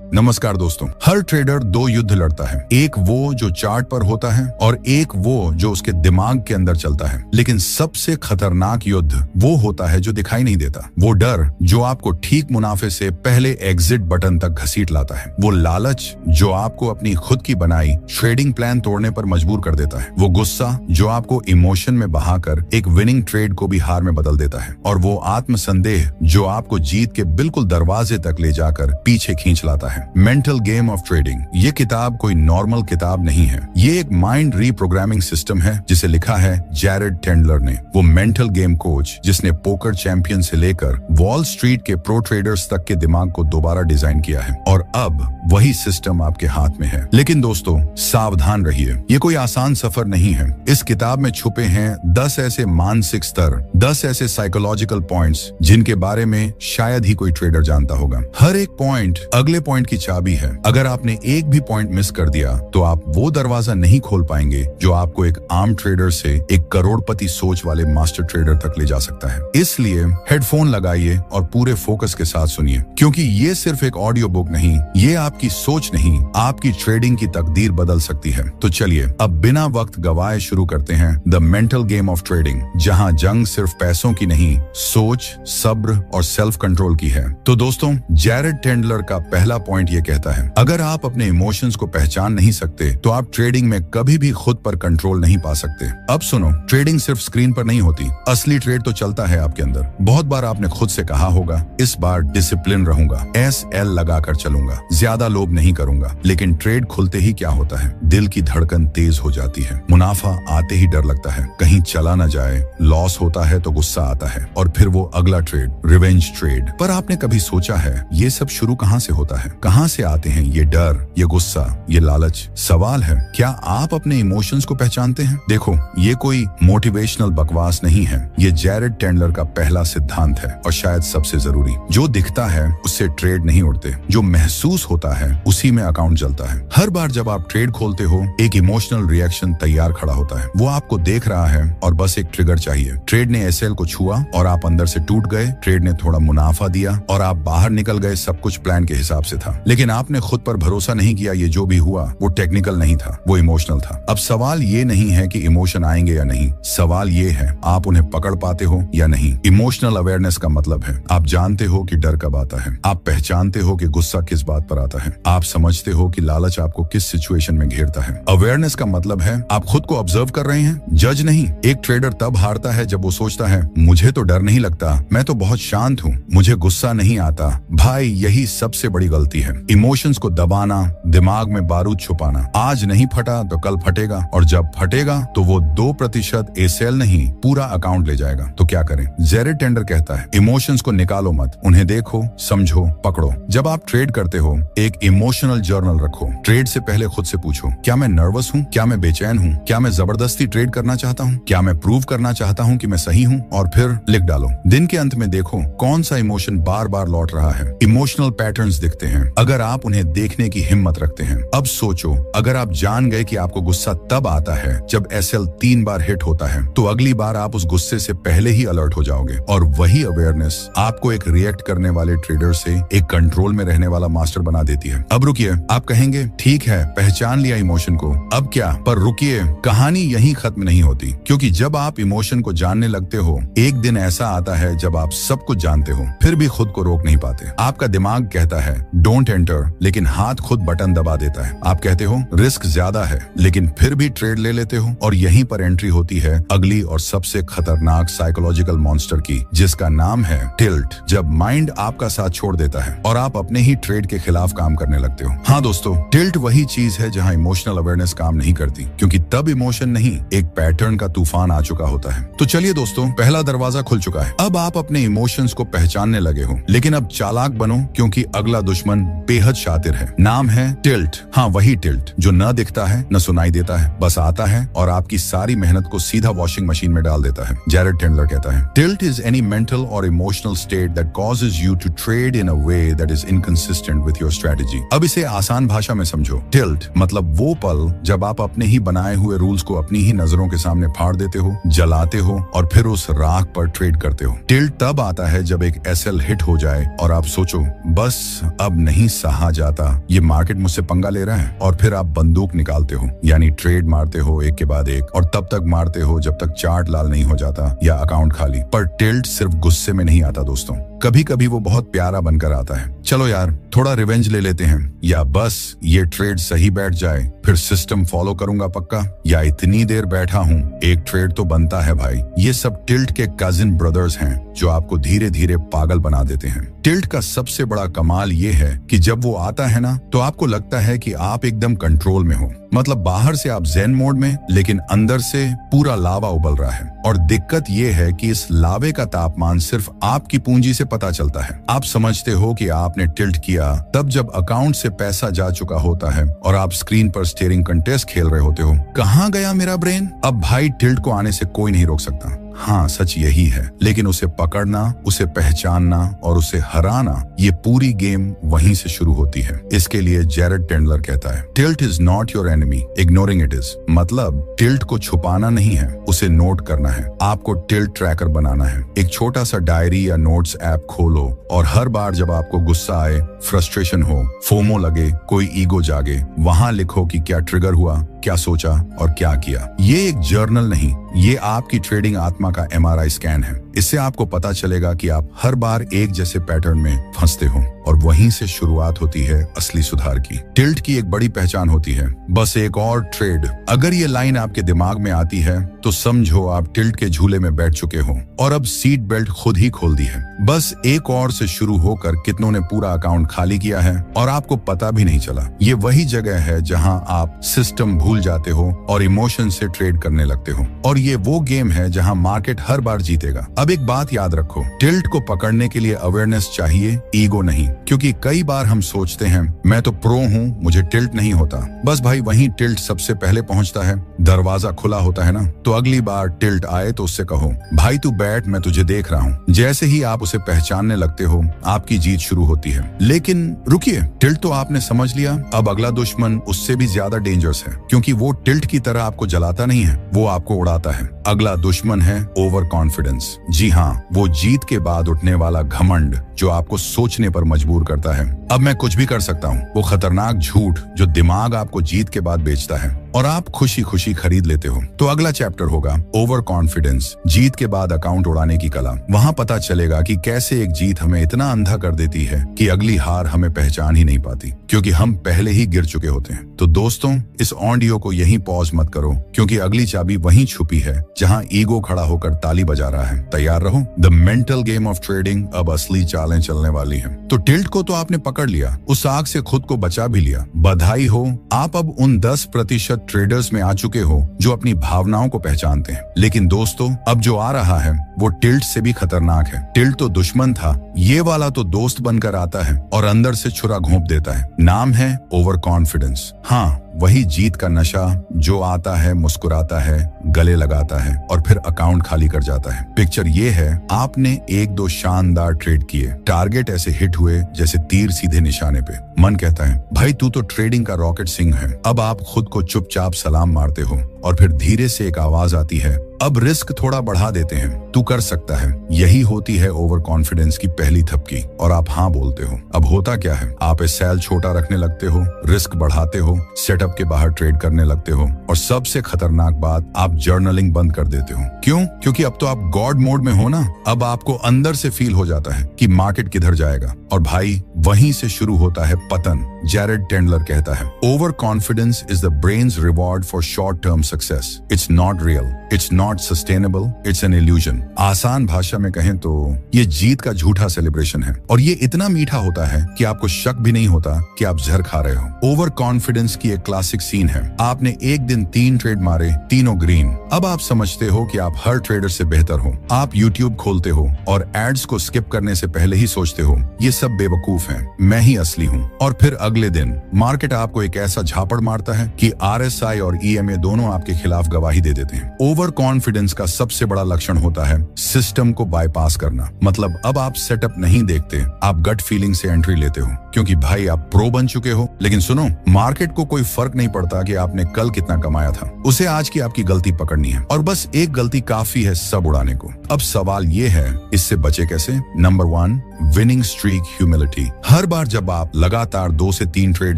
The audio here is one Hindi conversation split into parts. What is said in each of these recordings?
नमस्कार दोस्तों। हर ट्रेडर दो युद्ध लड़ता है, एक वो जो चार्ट पर होता है और एक वो जो उसके दिमाग के अंदर चलता है। लेकिन सबसे खतरनाक युद्ध वो होता है जो दिखाई नहीं देता। वो डर जो आपको ठीक मुनाफे से पहले एग्जिट बटन तक घसीट लाता है। वो लालच जो आपको अपनी खुद की बनाई ट्रेडिंग प्लान तोड़ने पर मजबूर कर देता है। वो गुस्सा जो आपको इमोशन में बहाकर एक विनिंग ट्रेड को भी हार में बदल देता है। और वो आत्मसंदेह जो आपको जीत के बिल्कुल दरवाजे तक ले जाकर पीछे खींच लाता है। Mental game of trading. ये किताब कोई नॉर्मल किताब नहीं है। ये एक माइंड रीप्रोग्रामिंग सिस्टम है जिसे लिखा है जैरेड टेंडलर ने। वो मेंटल गेम कोच जिसने पोकर चैंपियन से लेकर वॉल स्ट्रीट के प्रो ट्रेडर्स तक के दिमाग को दोबारा डिजाइन किया है। और अब वही सिस्टम आपके हाथ में है। लेकिन दोस्तों सावधान रहिए, ये कोई आसान सफर नहीं है। इस किताब में छुपे हैं 10 ऐसे मानसिक स्तर, 10 ऐसे साइकोलॉजिकल पॉइंट्स जिनके बारे में शायद ही कोई ट्रेडर जानता होगा। हर एक पॉइंट अगले पॉइंट की चाबी है। अगर आपने एक भी पॉइंट मिस कर दिया तो आप वो दरवाजा नहीं खोल पाएंगे जो आपको एक आम ट्रेडर से एक करोड़पति सोच वाले मास्टर ट्रेडर तक ले जा सकता है। इसलिए हेडफोन लगाइए और पूरे फोकस के साथ सुनिए, क्योंकि ये सिर्फ एक ऑडियो बुक नहीं, ये आपकी सोच नहीं, आपकी ट्रेडिंग की तकदीर बदल सकती है। तो चलिए अब बिना वक्त गवाए शुरू करते हैं the mental game of trading, जहां जंग सिर्फ पैसों की नहीं, सोच, सब्र और सेल्फ कंट्रोल की है। तो दोस्तों जैरेड टेंडलर का पहला पॉइंट ये कहता है, अगर आप अपने इमोशंस को पहचान नहीं सकते तो आप ट्रेडिंग में कभी भी खुद पर कंट्रोल नहीं पा सकते। अब सुनो, ट्रेडिंग सिर्फ स्क्रीन पर नहीं होती, असली ट्रेड तो चलता है आपके अंदर। बहुत बार आपने खुद से कहा होगा, इस बार डिसिप्लिन रहूंगा, SL लगाकर चलूंगा, ज्यादा लोभ नहीं करूंगा। लेकिन ट्रेड खुलते ही क्या होता है, दिल की धड़कन तेज हो जाती है, मुनाफा आते ही डर लगता है कहीं चला ना जाए, लॉस होता है तो गुस्सा आता है और फिर वो अगला ट्रेड, रिवेंज ट्रेड। पर आपने कभी सोचा है ये सब शुरू कहां से होता है? कहां से आते हैं ये डर, ये गुस्सा, ये लालच? सवाल है, क्या आप अपने इमोशंस को पहचानते हैं? देखो, ये कोई मोटिवेशनल बकवास नहीं है, ये जैरेड टेंडलर का पहला सिद्धांत है और शायद सबसे जरूरी। जो दिखता है उससे ट्रेड नहीं उड़ते, जो महसूस होता है उसी में अकाउंट चलता है। हर बार जब आप ट्रेड खोलते हो एक इमोशनल रिएक्शन तैयार खड़ा होता है। वो आपको देख रहा है और बस एक ट्रिगर चाहिए। ट्रेड ने SL को छुआ और आप अंदर से टूट गए, ट्रेड ने थोड़ा मुनाफा दिया और आप बाहर निकल गए। सब कुछ प्लान के हिसाब से था, लेकिन आपने खुद पर भरोसा नहीं किया। ये जो भी हुआ वो टेक्निकल नहीं था, वो इमोशनल था। अब सवाल ये नहीं है कि इमोशन आएंगे या नहीं, सवाल ये है आप उन्हें पकड़ पाते हो या नहीं। इमोशनल अवेयरनेस का मतलब है आप जानते हो कि डर कब आता है, आप पहचानते हो कि गुस्सा किस बात पर आता है, आप समझते हो कि लालच आपको किस सिचुएशन में घेरता है। अवेयरनेस का मतलब है आप खुद को ऑब्जर्व कर रहे हैं, जज नहीं। एक ट्रेडर तब हारता है जब वो सोचता है मुझे तो डर नहीं लगता, मैं तो बहुत शांत हूँ, मुझे गुस्सा नहीं आता। भाई यही सबसे बड़ी गलती है। इमोशंस को दबाना, दिमाग में बारूद छुपाना। आज नहीं फटा तो कल फटेगा, और जब फटेगा तो वो 2% SL नहीं पूरा अकाउंट ले जाएगा। तो क्या करें? जैरेड टेंडलर कहता है इमोशंस को निकालो मत, उन्हें देखो, समझो, पकड़ो। जब आप ट्रेड करते हो एक इमोशनल जर्नल रखो। ट्रेड से पहले खुद से पूछो, क्या मैं नर्वस हूँ, क्या मैं बेचैन हूँ, क्या मैं जबरदस्ती ट्रेड करना चाहता हूँ, क्या मैं प्रूव करना चाहता हूँ कि मैं सही हूँ? और फिर लिख डालो। दिन के अंत में देखो कौन सा इमोशन बार बार लौट रहा है। इमोशनल पैटर्न्स दिखते हैं अगर आप उन्हें देखने की हिम्मत रखते हैं। अब सोचो, अगर आप जान गए कि आपको गुस्सा तब आता है जब SL 3 बार हिट होता है, तो अगली बार आप उस गुस्से से पहले ही अलर्ट हो जाओगे। और वही अवेयरनेस आपको एक रिएक्ट करने वाले ट्रेडर से एक कंट्रोल में रहने वाला मास्टर बना देती है। अब रुकिए, आप कहेंगे ठीक है पहचान लिया इमोशन को, अब क्या? पर रुकिए, कहानी यहीं खत्म नहीं होती, क्योंकि जब आप इमोशन को जानने लगते हो एक दिन ऐसा आता है जब आप सब कुछ जानते हो फिर भी खुद को रोक नहीं पाते। आपका दिमाग कहता है डोंट एंटर, लेकिन हाथ खुद बटन दबा देता है। आप कहते हो रिस्क ज्यादा है, लेकिन फिर भी ट्रेड ले लेते हो। और यहीं पर एंट्री होती है अगली और सबसे खतरनाक साइकोलॉजिकल मॉन्स्टर की, जिसका नाम है टिल्ट। जब माइंड आपका साथ छोड़ देता है और आप अपने ही ट्रेड के खिलाफ काम करने लगते हो। हाँ दोस्तों, टिल्ट वही चीज है जहां इमोशनल अवेयरनेस काम नहीं करती, क्योंकि तब इमोशन नहीं, एक पैटर्न का तूफान आ चुका होता है। तो चलिए दोस्तों, पहला दरवाजा खुल चुका है। अब आप अपने इमोशंस को पहचानने लगे हो, लेकिन अब चालाक बनो, क्योंकि अगला दुश्मन बेहद शातिर है। नाम है टिल्ट। हाँ, वही टिल्ट जो न दिखता है, न सुनाई देता है, बस आता है और आपकी सारी मेहनत को सीधा वॉशिंग मशीन में डाल देता है। जैरेड टेंडलर कहता है टिल्ट इज एनी मेंटल और emotional state that causes you to trade in a way that is inconsistent with your strategy. अब इसे आसान भाषा में समझो। टिल्ट मतलब वो पल जब आप अपने ही बनाए हुए रूल्स को अपनी ही नजरों के सामने फाड़ देते हो, जलाते हो और फिर उस राख पर ट्रेड करते हो। टिल्ट तब आता है जब एक SL हिट हो जाए और आप सोचो बस अब नहीं नहीं सहा जाता ये मार्केट मुझसे पंगा ले रहा है, और फिर आप बंदूक निकालते हो, यानी ट्रेड मारते हो एक के बाद एक, और तब तक मारते हो जब तक चार्ट लाल नहीं हो जाता या अकाउंट खाली। पर टिल्ट सिर्फ गुस्से में नहीं आता दोस्तों, कभी कभी वो बहुत प्यारा बनकर आता है। चलो यार थोड़ा रिवेंज ले लेते हैं, या बस ये ट्रेड सही बैठ जाए फिर सिस्टम फॉलो करूंगा पक्का, या इतनी देर बैठा हूँ एक ट्रेड तो बनता है भाई। ये सब टिल्ट के कजिन ब्रदर्स हैं जो आपको धीरे धीरे पागल बना देते हैं। टिल्ट का सबसे बड़ा कमाल ये है कि जब वो आता है ना तो आपको लगता है कि आप एकदम कंट्रोल में हो, मतलब बाहर से आप ज़ेन मोड में, लेकिन अंदर से पूरा लावा उबल रहा है। और दिक्कत ये है कि इस लावे का तापमान सिर्फ आपकी पूंजी से पता चलता है। आप समझते हो कि आपने टिल्ट किया तब जब अकाउंट से पैसा जा चुका होता है और आप स्क्रीन पर स्टीयरिंग कंटेस्ट खेल रहे होते हो। कहाँ गया मेरा ब्रेन? अब भाई टिल्ट को आने से कोई नहीं रोक सकता। हाँ सच यही है, लेकिन उसे पकड़ना, उसे पहचानना और उसे हराना, ये पूरी गेम वहीं से शुरू होती है। इसके लिए जैरेड टेंडलर कहता है, tilt is not your enemy, ignoring it is. मतलब टिल्ट को छुपाना नहीं है, उसे नोट करना है। आपको टिल्ट ट्रैकर बनाना है। एक छोटा सा डायरी या नोट्स ऐप खोलो और हर बार जब आपको गुस्सा आए, फ्रस्ट्रेशन हो, फोमो लगे, कोई ईगो जागे, वहां लिखो कि क्या ट्रिगर हुआ, क्या सोचा और क्या किया। ये एक जर्नल नहीं, ये आपकी ट्रेडिंग आत्मा का MRI स्कैन है। इससे आपको पता चलेगा कि आप हर बार एक जैसे पैटर्न में फंसते हो, और वहीं से शुरुआत होती है असली सुधार की। टिल्ट की एक बड़ी पहचान होती है, बस एक और ट्रेड। अगर ये लाइन आपके दिमाग में आती है तो समझो आप टिल्ट के झूले में बैठ चुके हो और अब सीट बेल्ट खुद ही खोल दी है। बस एक और से शुरू होकर कितनों ने पूरा अकाउंट खाली किया है और आपको पता भी नहीं चला। ये वही जगह है जहां आप सिस्टम भूल जाते हो और इमोशन से ट्रेड करने लगते हो, और ये वो गेम है जहां मार्केट हर बार जीतेगा। अब एक बात याद रखो, टिल्ट को पकड़ने के लिए अवेयरनेस चाहिए, ईगो नहीं। क्योंकि कई बार हम सोचते हैं मैं तो प्रो हूँ, मुझे टिल्ट नहीं होता। बस भाई वहीं टिल्ट सबसे पहले पहुंचता है। दरवाजा खुला होता है ना, तो अगली बार टिल्ट आए तो उससे कहो, भाई तू बैठ, मैं तुझे देख रहा हूँ। जैसे ही आप उसे पहचानने लगते हो, आपकी जीत शुरू होती है। लेकिन रुकिए, टिल्ट तो आपने समझ लिया, अब अगला दुश्मन उससे भी ज्यादा डेंजरस है, क्योंकि वो टिल्ट की तरह आपको जलाता नहीं है, वो आपको उड़ाता है। अगला दुश्मन है ओवर कॉन्फिडेंस। जी हाँ, वो जीत के बाद उठने वाला घमंड जो आपको सोचने पर मजबूर करता है, अब मैं कुछ भी कर सकता हूँ। वो खतरनाक झूठ जो दिमाग आपको जीत के बाद बेचता है और आप खुशी खुशी खरीद लेते हो। तो अगला चैप्टर होगा ओवर कॉन्फिडेंस, जीत के बाद अकाउंट उड़ाने की कला। वहाँ पता चलेगा कि कैसे एक जीत हमें इतना अंधा कर देती है कि अगली हार हमें पहचान ही नहीं पाती, क्योंकि हम पहले ही गिर चुके होते हैं। तो दोस्तों, इस ऑडियो को यहीं पॉज मत करो, क्योंकि अगली चाबी वहीं छुपी है जहाँ ईगो खड़ा होकर ताली बजा रहा है। तैयार रहो, the mental game of trading अब असली चालें चलने वाली है। तो टिल्ट को तो आपने पकड़ लिया, उस आग से खुद को बचा भी लिया, बधाई हो। आप अब उन 10% ट्रेडर्स में आ चुके हो जो अपनी भावनाओं को पहचानते हैं। लेकिन दोस्तों, अब जो आ रहा है वो टिल्ट से भी खतरनाक है। टिल्ट तो दुश्मन था, ये वाला तो दोस्त बनकर आता है और अंदर से छुरा घोंप देता है। नाम है ओवर कॉन्फिडेंस। हाँ, वही जीत का नशा जो आता है, मुस्कुराता है, गले लगाता है और फिर अकाउंट खाली कर जाता है। पिक्चर ये है, आपने 1-2 शानदार ट्रेड किए, टारगेट ऐसे हिट हुए जैसे तीर सीधे निशाने पे। मन कहता है भाई तू तो ट्रेडिंग का रॉकेट सिंह है। अब आप खुद को चुपचाप सलाम मारते हो और फिर धीरे से एक आवाज आती है, अब रिस्क थोड़ा बढ़ा देते हैं, तू कर सकता है। यही होती है ओवर कॉन्फिडेंस की पहली थपकी, और आप हाँ बोलते हो। अब होता क्या है, आप इस सेल छोटा रखने लगते हो, रिस्क बढ़ाते हो, सेटअप के बाहर ट्रेड करने लगते हो, और सबसे खतरनाक बात, आप जर्नलिंग बंद कर देते हो। क्यों? क्योंकि अब तो आप गॉड मोड में हो ना। अब आपको अंदर से फील हो जाता है कि मार्केट किधर जाएगा, और भाई वहीं से शुरू होता है पतन। जैरेड टेंडलर कहता है, over confidence is the brains reward for short term success. It's not real, it's not sustainable, it's an illusion. आसान भाषा में कहें तो ये जीत का झूठा सेलिब्रेशन है, और ये इतना मीठा होता है कि आपको शक भी नहीं होता कि आप जहर खा रहे हो। ओवर कॉन्फिडेंस की एक क्लासिक सीन है, आपने एक दिन 3 ट्रेड मारे, तीनों ग्रीन। अब आप समझते हो कि आप हर ट्रेडर से बेहतर हो। आप यूट्यूब खोलते हो और एड्स को स्किप करने से पहले ही सोचते हो ये सब बेवकूफ हैं, मैं ही असली हूँ। और फिर अगले दिन मार्केट आपको एक ऐसा झापड़ मारता है कि RSI और EMA दोनों आपके खिलाफ गवाही दे देते हैं। ओवर कॉन्फिडेंस का सबसे बड़ा लक्षण होता है सिस्टम को बाईपास करना। मतलब अब आप सेटअप नहीं देखते, आप गट फीलिंग से एंट्री लेते हो, क्योंकि भाई आप प्रो बन चुके हो। लेकिन सुनो, मार्केट को कोई फर्क नहीं पड़ता कि आपने कल कितना कमाया था, उसे आज की आपकी गलती पकड़नी है, और बस एक गलती काफी है सब उड़ाने को। अब सवाल ये है, इससे बचे कैसे? Number 1, winning streak humility. हर बार जब आप लगातार 2 से 3 ट्रेड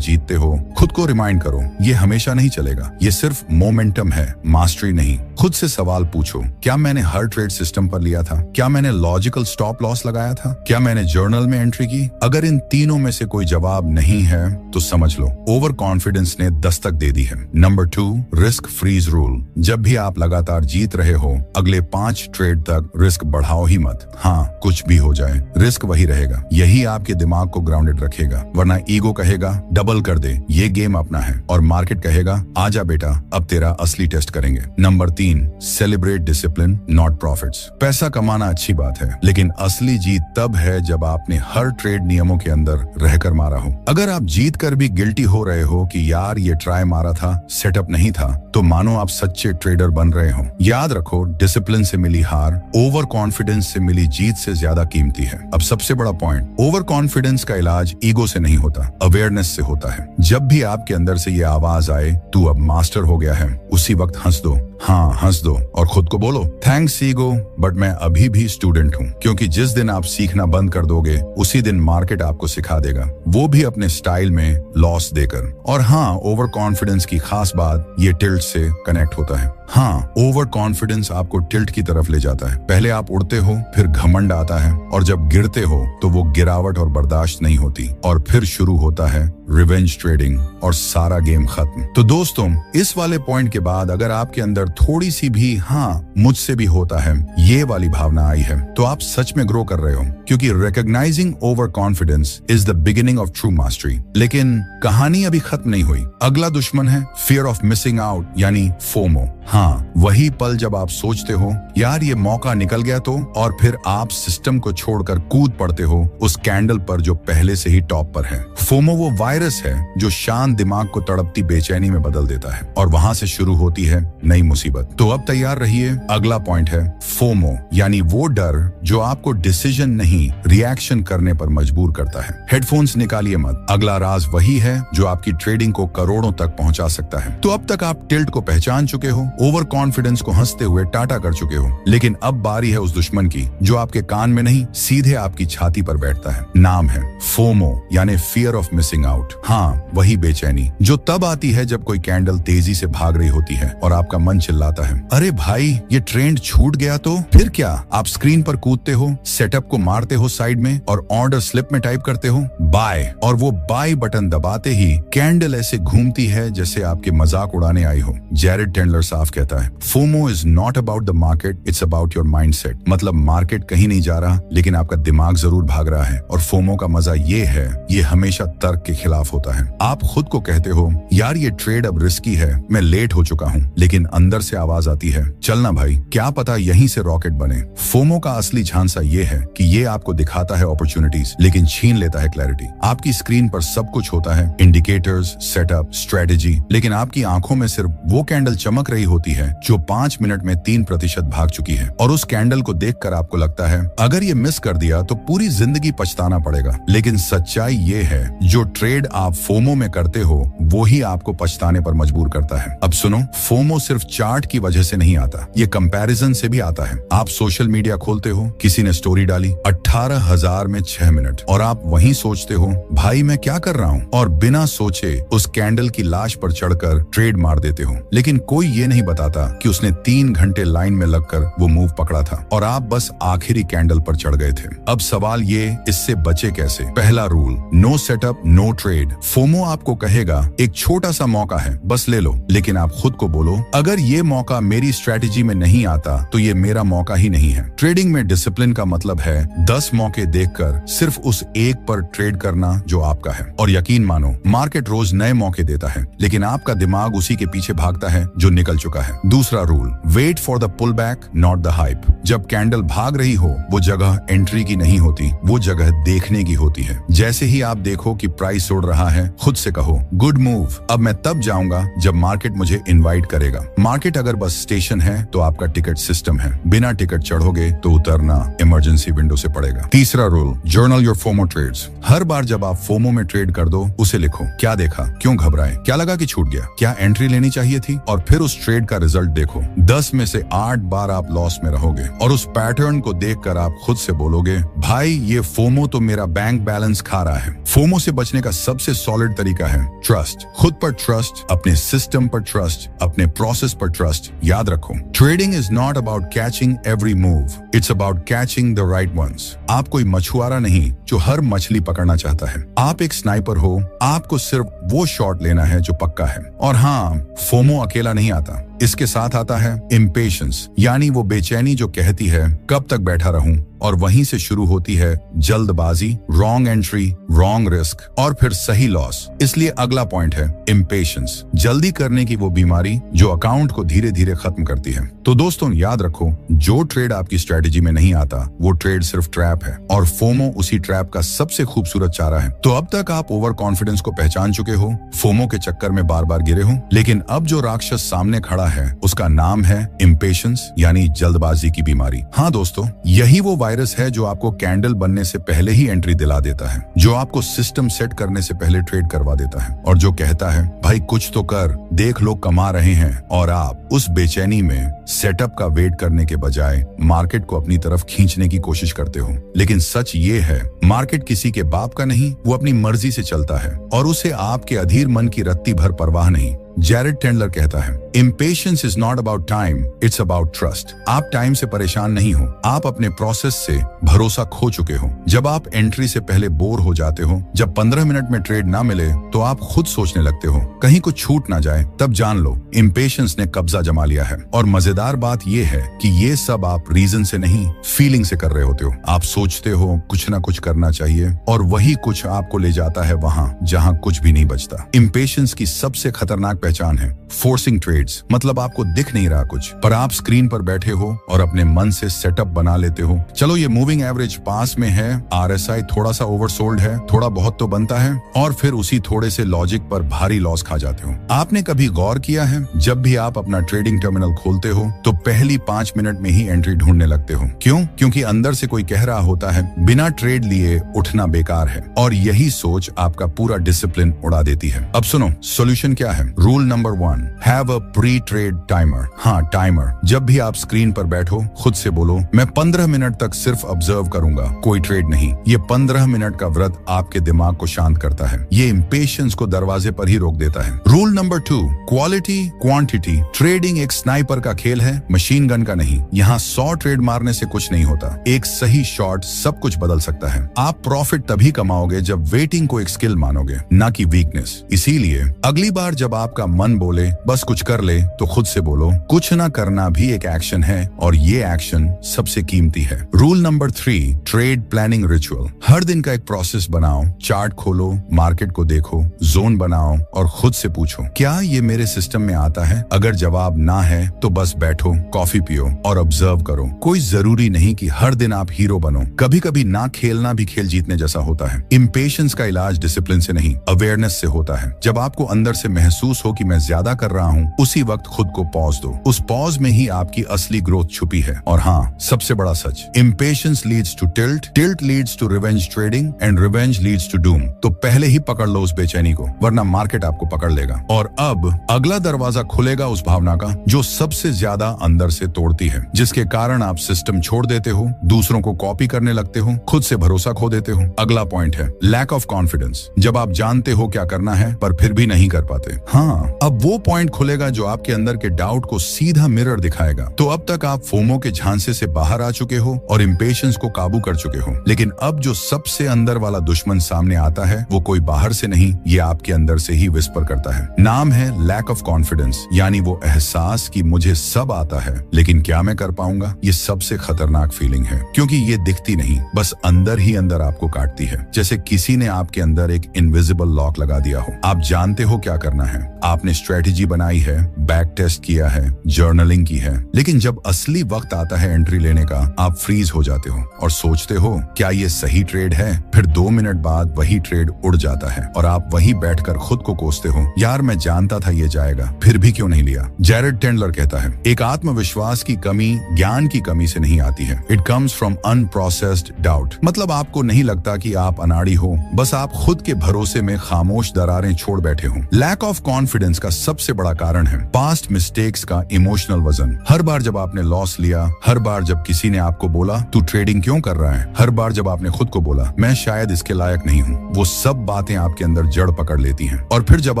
जीतते हो, खुद को रिमाइंड करो, ये हमेशा नहीं चलेगा, ये सिर्फ मोमेंटम है, मास्टरी नहीं। खुद से सवाल पूछो, क्या मैंने हर ट्रेड सिस्टम पर लिया था? क्या मैंने लॉजिकल स्टॉप लॉस लगाया था? क्या मैंने जर्नल में एंट्री की? अगर इन तीनों में से कोई जवाब नहीं है तो समझ लो ओवर कॉन्फिडेंस ने दस्तक दे दी है। Number 2, risk freeze rule. जब भी आप लगातार जीत रहे हो, अगले 5 ट्रेड तक रिस्क बढ़ाओ ही मत। हाँ, कुछ भी हो जाए, रिस्क वही रहेगा। यही आपके दिमाग को ग्राउंडेड रखेगा, वरना ईगो कहेगा डबल कर दे, ये गेम अपना है, और मार्केट कहेगा आजा बेटा, अब तेरा असली टेस्ट करेंगे। Number 3, celebrate discipline not profits. पैसा कमाना अच्छी बात है, लेकिन असली जीत तब है जब आपने हर ट्रेड नियमों के अंदर रहकर मारा हो। अगर आप जीत कर भी गिल्टी हो रहे हो कि यार ये ट्राई मारा था, सेटअप नहीं था, तो मानो आप सच्चे ट्रेडर बन रहे हो। याद रखो, डिसिप्लिन से मिली हार ओवर कॉन्फिडेंस से मिली जीत से ज्यादा कीमती है। अब सबसे बड़ा पॉइंट, ओवर कॉन्फिडेंस का इलाज ईगो से नहीं होता, अवेयरनेस से होता है। जब भी आपके अंदर से ये आवाज आए तू अब मास्टर हो गया है, उसी वक्त हंस दो। हाँ, हंस दो और खुद को बोलो थैंक्स ईगो, बट मैं अभी भी स्टूडेंट हूँ। क्योंकि जिस दिन आप सीखना बंद कर दोगे, उसी दिन मार्केट आपको सिखा देगा, वो भी अपने स्टाइल में लॉस देकर। और हाँ, ओवर कॉन्फिडेंस की खास बात ये टिल्ट से कनेक्ट होता है। हाँ, ओवर कॉन्फिडेंस आपको टिल्ट की तरफ ले जाता है। पहले आप उड़ते हो, फिर घमंड आता है, और जब गिरते हो तो वो गिरावट और बर्दाश्त नहीं होती, और फिर शुरू होता है रिवेंज ट्रेडिंग, और सारा गेम खत्म। तो दोस्तों, इस वाले पॉइंट के बाद अगर आपके अंदर थोड़ी सी भी हाँ मुझसे भी होता है ये वाली भावना आई है, तो आप सच में ग्रो कर रहे हो, क्योंकि recognising over confidence is the beginning of true mastery. लेकिन कहानी अभी खत्म नहीं हुई। अगला दुश्मन है फियर ऑफ मिसिंग आउट, यानी फोमो। हाँ, वही पल जब आप सोचते हो यार ये मौका निकल गया तो, और फिर आप सिस्टम को छोड़कर कूद पड़ते हो उस कैंडल पर जो पहले से ही टॉप पर है। फोमो वो वायरस है जो शांत दिमाग को तड़पती बेचैनी में बदल देता है, और वहां से शुरू होती है नई मुसीबत। तो अब तैयार रहिए, अगला पॉइंट है फोमो, यानी वो डर जो आपको डिसीजन नहीं रिएक्शन करने पर मजबूर करता है। हेडफोन्स निकालिए मत, अगला राज वही है जो आपकी ट्रेडिंग को करोड़ों तक पहुंचा सकता है। तो अब तक आप टिल्ट को पहचान चुके हो, ओवर कॉन्फिडेंस को हंसते हुए टाटा कर चुके हो, लेकिन अब बारी है उस दुश्मन की जो आपके कान में नहीं सीधे आपकी छाती पर बैठता है। नाम है फोमो, यानी फियर ऑफ मिसिंग आउट। हाँ, वही बेचैनी जो तब आती है जब कोई कैंडल तेजी से भाग रही होती है और आपका मन चिल्लाता है अरे भाई ये ट्रेंड छूट गया तो। फिर क्या, आप स्क्रीन पर कूदते हो, सेटअप को मारते हो साइड में, और ऑर्डर स्लिप में टाइप करते हो बाय, और वो बाय बटन दबाते ही कैंडल ऐसे घूमती है जैसे आपके मजाक उड़ाने आई हो। जेरेड टेंडलर साफ कहता है FOMO is not about the market, it's about your mindset. मतलब मार्केट कहीं नहीं जा रहा, लेकिन आपका दिमाग जरूर भाग रहा है। और फोमो का मजा ये है, ये हमेशा तर्क के खिलाफ होता है। आप खुद को कहते हो यार ये ट्रेड अब रिस्की है, मैं लेट हो चुका हूँ, लेकिन अंदर से आवाज आती है चलना भाई, क्या पता यहीं से रॉकेट बने। फोमो का असली झांसा ये है कि ये आपको दिखाता है अपॉर्चुनिटीज, लेकिन छीन लेता है क्लैरिटी। आपकी स्क्रीन पर सब कुछ होता है, इंडिकेटर्स, सेटअप, स्ट्रेटेजी, लेकिन आपकी आंखों में सिर्फ वो कैंडल चमक रही होती है जो 5 मिनट में 3% भाग चुकी है। और उस कैंडल को देखकर आपको लगता है अगर ये मिस कर दिया तो पूरी जिंदगी पछताना पड़ेगा। लेकिन सच्चाई ये है, जो ट्रेड आप फोमो में करते हो वो ही आपको पछताने पर मजबूर करता है। अब सुनो, फोमो सिर्फ चार्ट की वजह से नहीं आता, ये कंपैरिजन से भी आता है। आप सोशल मीडिया खोलते हो, किसी ने स्टोरी डाली 18,000 में 6 मिनट, और आप वहीं सोचते हो भाई मैं क्या कर रहा हूँ, और बिना सोचे उस कैंडल की लाश पर चढ़कर ट्रेड मार देते हो। लेकिन कोई ये नहीं बताता कि उसने 3 घंटे लाइन में लगकर वो मूव पकड़ा था, और आप बस आखिरी कैंडल पर चढ़ गए थे। अब सवाल ये, इससे बचे कैसे? पहला rule, no setup no trade. FOMO आपको कहेगा एक छोटा सा मौका है, बस ले लो, लेकिन आप खुद को बोलो अगर ये मौका मेरी स्ट्रेटेजी में नहीं आता तो ये मेरा मौका ही नहीं है। ट्रेडिंग में डिसिप्लिन का मतलब है 10 मौके देखकर सिर्फ उस एक पर ट्रेड करना जो आपका है। और यकीन मानो, मार्केट रोज नए मौके देता है, लेकिन आपका दिमाग उसी के पीछे भागता है जो निकल चुका है। दूसरा rule, wait for the pull back not the hype. जब कैंडल भाग रही हो, वो जगह एंट्री की नहीं होती, वो जगह देखने की होती है। है। जैसे ही आप देखो कि प्राइस उड़ रहा है, खुद से कहो गुड मूव, अब मैं तब जाऊंगा जब मार्केट मुझे इनवाइट करेगा। मार्केट अगर बस स्टेशन है तो आपका टिकट सिस्टम है। बिना टिकट चढ़ोगे तो उतरना इमरजेंसी विंडो से पड़ेगा। तीसरा rule, journal your FOMO trades. हर बार जब आप फोमो में ट्रेड कर दो, उसे लिखो। क्या देखा, क्यों घबराए, क्या लगा कि छूट गया, क्या एंट्री लेनी चाहिए थी, और फिर उस ट्रेड का रिजल्ट देखो। 10 में से 8 बार आप लॉस में रहोगे और उस पैटर्न को देखकर आप खुद से बोलोगे, भाई ये फोमो तो मेरा बैंक बैलेंस खा रहा है। फोमो से बचने का सबसे सॉलिड तरीका है ट्रस्ट। खुद पर ट्रस्ट, अपने सिस्टम पर ट्रस्ट, अपने प्रोसेस पर ट्रस्ट। याद रखो, trading is not about catching every move, it's about catching the right ones. आप कोई मछुआरा नहीं जो हर मछली पकड़ना चाहता है। आप एक स्नाइपर हो, आपको सिर्फ वो शॉट लेना है जो पक्का है। और हाँ, फोमो अकेला नहीं आता, इसके साथ आता है इम्पेशंस, यानी वो बेचैनी जो कहती है कब तक बैठा रहूं, और वहीं से शुरू होती है जल्दबाजी, रॉन्ग एंट्री, रॉन्ग रिस्क और फिर सही लॉस। इसलिए अगला पॉइंट है इम्पेशंस, जल्दी करने की वो बीमारी जो अकाउंट को धीरे धीरे खत्म करती है। तो दोस्तों याद रखो, जो ट्रेड आपकी स्ट्रेटेजी में नहीं आता वो ट्रेड सिर्फ ट्रैप है, और फोमो उसी ट्रैप का सबसे खूबसूरत चारा है। तो अब तक आप ओवर कॉन्फिडेंस को पहचान चुके हो, फोमो के चक्कर में बार बार गिरे हो, लेकिन अब जो राक्षस सामने खड़ा है उसका नाम है इम्पेशंस, यानी जल्दबाजी की बीमारी। हाँ दोस्तों, यही वो वायरस है जो आपको कैंडल बनने से पहले ही एंट्री दिला देता है, जो आपको सिस्टम सेट करने से पहले ट्रेड करवा देता है, और जो कहता है भाई कुछ तो कर, देख लोग कमा रहे हैं, और आप उस बेचैनी में सेटअप का वेट करने के बजाय मार्केट को अपनी तरफ खींचने की कोशिश करते हो। लेकिन सच ये है, मार्केट किसी के बाप का नहीं, वो अपनी मर्जी से चलता है और उसे आपके अधीर मन की रत्ती भर परवाह नहीं। जैरेड टेंडलर कहता है, impatience is not about time, it's about trust. आप टाइम से परेशान नहीं हो, आप अपने प्रोसेस से भरोसा खो चुके हो। जब आप एंट्री से पहले बोर हो जाते हो, जब 15 मिनट में ट्रेड ना मिले तो आप खुद सोचने लगते हो कहीं कुछ छूट ना जाए, तब जान लो इम्पेशंस ने कब्जा जमा लिया है। और मजेदार बात यह है कि ये सब आप रीजन से नहीं, फीलिंग से कर रहे होते हो। आप सोचते हो कुछ ना कुछ करना चाहिए, और वही कुछ आपको ले जाता है वहां जहां कुछ भी नहीं बचता। इम्पेशंस की सबसे खतरनाक पहचान है फोर्सिंग ट्रेड्स, मतलब आपको दिख नहीं रहा कुछ, पर आप स्क्रीन पर बैठे हो और अपने मन से सेटअप बना लेते हो। चलो ये मूविंग एवरेज पास में है, आरएसआई थोड़ा सा ओवरसोल्ड है, थोड़ा बहुत तो बनता है, और फिर उसी थोड़े से लॉजिक पर भारी लॉस खा जाते हो। आपने कभी गौर किया है, जब भी आप अपना ट्रेडिंग टर्मिनल खोलते हो तो पहली 5 मिनट में ही एंट्री ढूंढने लगते हो। क्यों? क्योंकि अंदर से कोई कह रहा होता है बिना ट्रेड लिए उठना बेकार है, और यही सोच आपका पूरा डिसिप्लिन उड़ा देती है। अब सुनो सोल्यूशन क्या है। Rule number 1, have a pre trade timer. हाँ, टाइमर। जब भी आप स्क्रीन पर बैठो, खुद से बोलो मैं 15 मिनट तक सिर्फ ऑब्जर्व करूंगा, कोई ट्रेड नहीं। ये 15 मिनट का व्रत आपके दिमाग को शांत करता है, ये इम्पेशंस को दरवाजे पर ही रोक देता है। Rule number 2, quality quantity. Trading एक स्नाइपर का खेल है, मशीन गन का नहीं। यहाँ 100 ट्रेड मारने से कुछ नहीं होता, एक सही शॉट सब कुछ बदल सकता है। आप प्रॉफिट तभी कमाओगे जब वेटिंग को एक स्किल मानोगे, ना कि वीकनेस। इसीलिए अगली बार जब आपका मन बोले बस कुछ कर ले, तो खुद से बोलो कुछ ना करना भी एक एक्शन है, और ये एक्शन सबसे कीमती है। Rule number 3, trade planning ritual. हर दिन का एक प्रोसेस बनाओ, चार्ट खोलो, मार्केट को देखो, जोन बनाओ और खुद से पूछो क्या ये मेरे सिस्टम में आता है। अगर जवाब ना है तो बस बैठो, कॉफी पियो और ऑब्जर्व करो। कोई जरूरी नहीं कि हर दिन आप हीरो बनो, कभी कभी ना खेलना भी खेल जीतने जैसा होता है। इम्पेशंस का इलाज डिसिप्लिन से नहीं, अवेयरनेस से होता है। जब आपको अंदर से महसूस हो कि मैं ज्यादा कर रहा हूँ, उसी वक्त खुद को पॉज दो। उस पॉज में ही आपकी असली ग्रोथ छुपी है। और हाँ, सबसे बड़ा सच, impatience leads to tilt, tilt leads to revenge trading, and revenge leads to doom. तो पहले ही पकड़ लो उस बेचैनी को, वरना मार्केट आपको पकड़ लेगा। और अब अगला दरवाजा खुलेगा उस भावना का जो सबसे ज्यादा अंदर से तोड़ती है, जिसके कारण आप सिस्टम छोड़ देते हो, दूसरों को कॉपी करने लगते हो, खुद से भरोसा खो देते हो। अगला पॉइंट है लैक ऑफ कॉन्फिडेंस। जब आप जानते हो क्या करना है पर फिर भी नहीं कर पाते। हाँ, अब वो पॉइंट खुलेगा जो आपके अंदर के डाउट को सीधा मिरर दिखाएगा। तो अब तक आप फोमो के झांसे से बाहर आ चुके हो और इम्पेशंस को काबू कर चुके हो, लेकिन अब जो सबसे अंदर वाला दुश्मन सामने आता है वो कोई बाहर से नहीं, ये आपके अंदर से ही विस्पर करता है। नाम है लैक ऑफ कॉन्फिडेंस, यानी वो एहसास कि मुझे सब आता है लेकिन क्या मैं कर पाऊंगा। ये सबसे खतरनाक फीलिंग है, क्योंकि ये दिखती नहीं, बस अंदर ही अंदर आपको काटती है। जैसे किसी ने आपके अंदर एक इनविजिबल लॉक लगा दिया हो। आप जानते हो क्या करना है, आपने स्ट्रेटेजी बनाई है, बैक टेस्ट किया है, जर्नलिंग की है, लेकिन जब असली वक्त आता है एंट्री लेने का, आप फ्रीज हो जाते हो और सोचते हो क्या ये सही ट्रेड है। फिर 2 मिनट बाद वही ट्रेड उड़ जाता है और आप वही बैठकर खुद को कोसते हो, यार मैं जानता था ये जाएगा, फिर भी क्यों नहीं लिया। जैरेड टेंडलर कहता है, एक आत्मविश्वास की कमी ज्ञान की कमी से नहीं आती है, it comes from unprocessed doubt. मतलब आपको नहीं लगता कि आप अनाड़ी हो, बस आप खुद के भरोसे में खामोश दरारें छोड़ बैठे हो। लैक ऑफ कॉन्फिडेंस का सबसे बड़ा कारण है पास्ट मिस्टेक्स का इमोशनल वजन। हर बार जब आपने लॉस लिया, हर बार जब किसी ने आपको बोला तू ट्रेडिंग क्यों कर रहा है, हर बार जब आपने खुद को बोला मैं शायद इसके लायक नहीं हूँ, वो सब बातें आपके अंदर जड़ पकड़ लेती हैं। और फिर जब